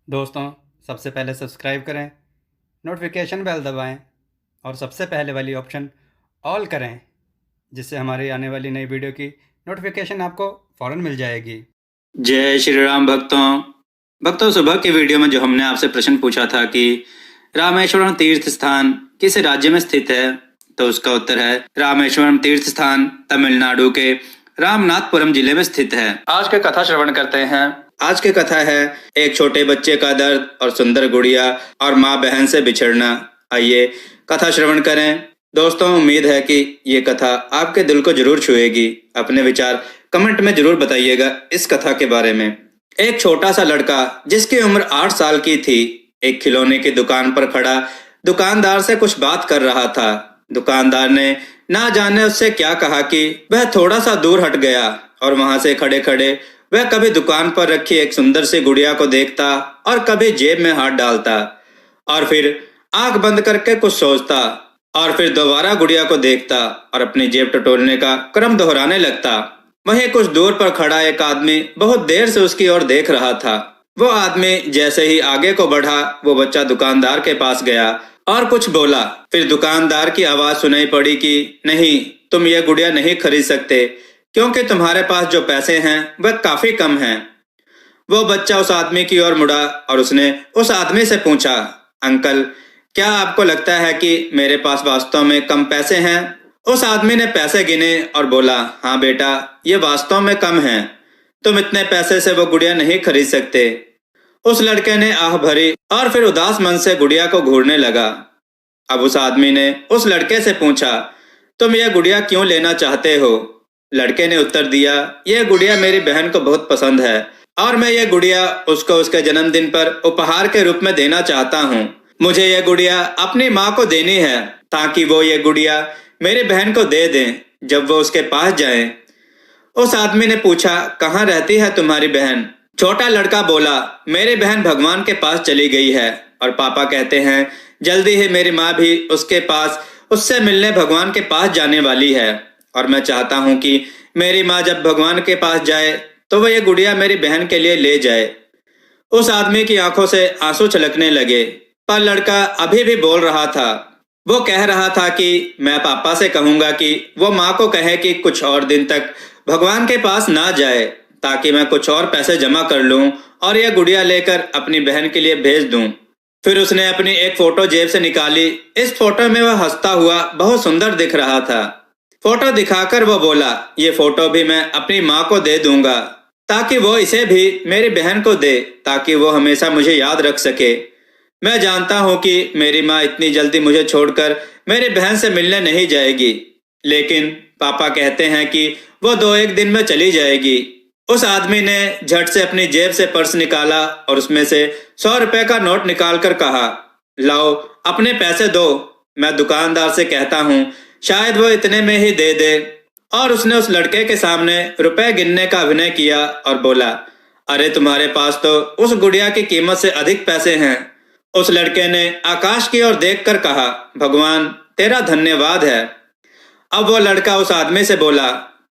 दोस्तों, सबसे पहले सब्सक्राइब करें, नोटिफिकेशन बेल दबाएं और सबसे पहले वाली ऑप्शन ऑल करें, जिससे हमारी आने वाली नई वीडियो की नोटिफिकेशन आपको फ़ौरन मिल जाएगी। जय श्री राम भक्तों सुबह की वीडियो में जो हमने आपसे प्रश्न पूछा था कि रामेश्वरम तीर्थ स्थान किस राज्य में स्थित है, तो उसका उत्तर है रामेश्वरम तीर्थ स्थान तमिलनाडु के रामनाथपुरम जिले में स्थित है। आज की कथा श्रवण करते हैं। आज की कथा है एक छोटे बच्चे का दर्द और सुंदर गुड़िया और माँ बहन से बिछड़ना। आइए कथा श्रवण करें। दोस्तों, उम्मीद है कि ये कथा आपके दिल को जरूर छुएगी। अपने विचार कमेंट में जरूर बताइएगा इस कथा के बारे में। एक छोटा सा लड़का जिसकी उम्र 8 साल की थी, एक खिलौने की दुकान पर खड़ा दुकानदार से कुछ बात कर रहा था। दुकानदार ने ना जाने उससे क्या कहा कि वह थोड़ा सा दूर हट गया और वहां से खड़े खड़े वह कभी दुकान पर रखी एक सुंदर सी गुड़िया को देखता और कभी जेब में हाथ डालता और फिर आंख बंद करके कुछ सोचता और फिर दोबारा गुड़िया को देखता और अपनी जेब टटोलने का क्रम दोहराने लगता। वहीं कुछ दूर पर खड़ा एक आदमी बहुत देर से उसकी ओर देख रहा था। वो आदमी जैसे ही आगे को बढ़ा, वो बच्चा दुकानदार के पास गया और कुछ बोला। फिर दुकानदार की आवाज सुनाई पड़ी कि नहीं, तुम ये गुड़िया नहीं खरीद सकते क्योंकि तुम्हारे पास जो पैसे हैं वह काफी कम हैं। वो बच्चा उस आदमी की ओर मुड़ा और उसने उस आदमी से पूछा, अंकल, क्या आपको लगता है कि मेरे पास वास्तव में कम पैसे हैं? उस आदमी ने पैसे गिने और बोला, हाँ बेटा, ये वास्तव में कम हैं। तुम इतने पैसे से वो गुड़िया नहीं खरीद सकते। उस लड़के ने आह भरी और फिर उदास मन से गुड़िया को घूरने लगा। अब उस आदमी ने उस लड़के से पूछा, तुम यह गुड़िया क्यों लेना चाहते हो? लड़के ने उत्तर दिया, यह गुड़िया मेरी बहन को बहुत पसंद है और मैं ये गुड़िया उसको उसके जन्मदिन पर उपहार के रूप में देना चाहता हूँ। मुझे यह गुड़िया अपनी माँ को देनी है ताकि वो ये गुड़िया मेरी बहन को दे दें जब वो उसके पास जाए। उस आदमी ने पूछा, कहाँ रहती है तुम्हारी बहन? छोटा लड़का बोला, मेरी बहन भगवान के पास चली गई है और पापा कहते हैं जल्दी ही मेरी माँ भी उसके पास उससे मिलने भगवान के पास जाने वाली है और मैं चाहता हूँ कि मेरी माँ जब भगवान के पास जाए तो वह ये गुड़िया मेरी बहन के लिए ले जाए। उस आदमी की आंखों से आंसू छलकने लगे, पर लड़का अभी भी बोल रहा था। वो कह रहा था कि मैं पापा से कहूंगा कि वो माँ को कहे कि कुछ और दिन तक भगवान के पास ना जाए ताकि मैं कुछ और पैसे जमा कर लूं और यह गुड़िया लेकर अपनी बहन के लिए भेज दूं। फिर उसने अपनी एक फोटो जेब से निकाली। इस फोटो में वह हंसता हुआ बहुत सुंदर दिख रहा था। फोटो दिखाकर वो बोला, ये फोटो भी मैं अपनी माँ को दे दूंगा ताकि वो इसे भी मेरी बहन को दे ताकि वो हमेशा मुझे याद रख सके। मैं जानता हूँ कि मेरी माँ इतनी जल्दी मुझे छोड़कर मेरी बहन से मिलने नहीं जाएगी, लेकिन पापा कहते हैं कि वो 2-1 दिन में चली जाएगी। उस आदमी ने झट से अपनी जेब से पर्स निकाला और उसमें से 100 रुपए का नोट निकालकर कहा, लाओ अपने पैसे दो, मैं दुकानदार से कहता हूँ शायद वो इतने में ही दे दे। और उसने उस लड़के के सामने रुपए गिनने का अभिनय किया और बोला, अरे तुम्हारे पास तो उस गुड़िया की कीमत से अधिक पैसे हैं। उस लड़के ने आकाश की ओर देखकर कहा, भगवान तेरा धन्यवाद है। अब वो लड़का उस आदमी से बोला,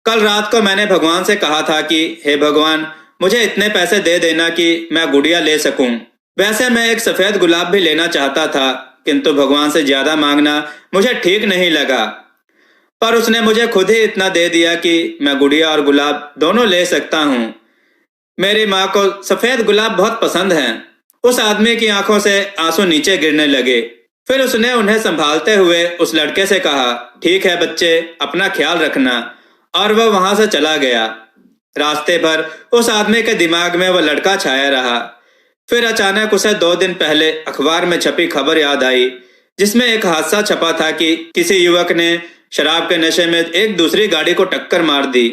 कल रात को मैंने भगवान से कहा था कि हे भगवान, मुझे इतने पैसे दे देना कि मैं गुड़िया ले सकूं। वैसे मैं एक सफेद गुलाब भी लेना चाहता था, किंतु भगवान से ज्यादा मांगना मुझे ठीक नहीं लगा। पर उसने मुझे खुद ही इतना दे दिया कि मैं गुड़िया और गुलाब दोनों ले सकता हूँ। मेरी माँ को सफेद गुलाब बहुत पसंद हैं। उस आदमी की आंखों से आंसू नीचे गिरने लगे। फिर उसने उन्हें संभालते हुए उस लड़के से कहा, ठीक है बच्चे, अपना ख्याल रखना, और वह वहां से चला गया। रास्ते भर उस आदमी के दिमाग में वह लड़का छाया रहा। फिर अचानक उसे 2 दिन पहले अखबार में छपी खबर याद आई, जिसमें एक हादसा छपा था कि किसी युवक ने शराब के नशे में एक दूसरी गाड़ी को टक्कर मार दी।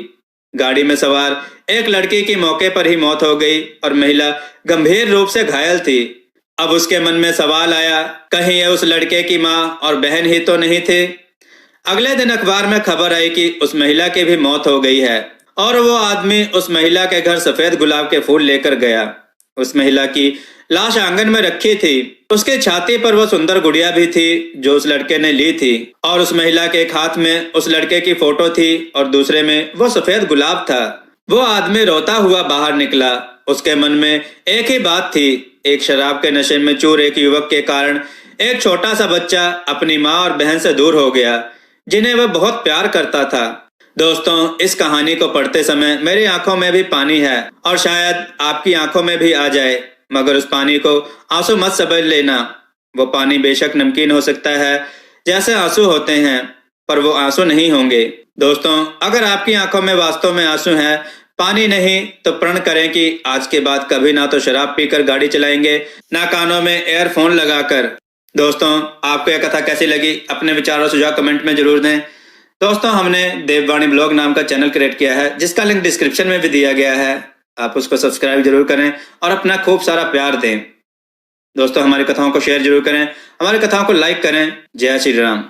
गाड़ी में सवार एक लड़की की मौके पर ही मौत हो गई और महिला गंभीर रूप से घायल थी। अब उसके मन में सवाल आया, कहीं ये उस लड़के की माँ और बहन ही तो नहीं थे। अगले दिन अखबार में खबर आई कि उस महिला की भी मौत हो गई है और वो आदमी उस महिला के घर सफेद गुलाब के फूल लेकर गया। उस महिला की लाश आंगन में रखी थी। उसकी छाती पर वो सुंदर गुड़िया भी थी जो उस लड़के ने ली थी और उस महिला के एक हाथ में उस लड़के की फोटो थी और दूसरे में वो सफेद गुलाब था। वो आदमी रोता हुआ बाहर निकला। उसके मन में एक ही बात थी। एक शराब के नशे में चूर एक युवक के कारण एक छोटा सा बच्चा अपनी माँ और बहन से दूर हो गया, जिन्हें वह बहुत प्यार करता था। दोस्तों, इस कहानी को पढ़ते समय मेरी आंखों में भी पानी है और शायद आपकी आंखों में भी आ जाए, मगर उस पानी को आंसू मत समझ लेना। वो पानी बेशक नमकीन हो सकता है जैसे आंसू होते हैं, पर वो आंसू नहीं होंगे। दोस्तों, अगर आपकी आंखों में वास्तव में आंसू हैं, पानी नहीं, तो प्रण करें कि आज के बाद कभी ना तो शराब पीकर गाड़ी चलाएंगे, ना कानों में एयरफोन लगाकर। दोस्तों, आपको यह कथा कैसी लगी? अपने विचार और सुझाव कमेंट में जरूर दें। दोस्तों, हमने देववाणी ब्लॉग नाम का चैनल क्रिएट किया है, जिसका लिंक डिस्क्रिप्शन में भी दिया गया है। आप उसको सब्सक्राइब जरूर करें और अपना खूब सारा प्यार दें। दोस्तों, हमारी कथाओं को शेयर जरूर करें, हमारी कथाओं को लाइक करें। जय श्री राम।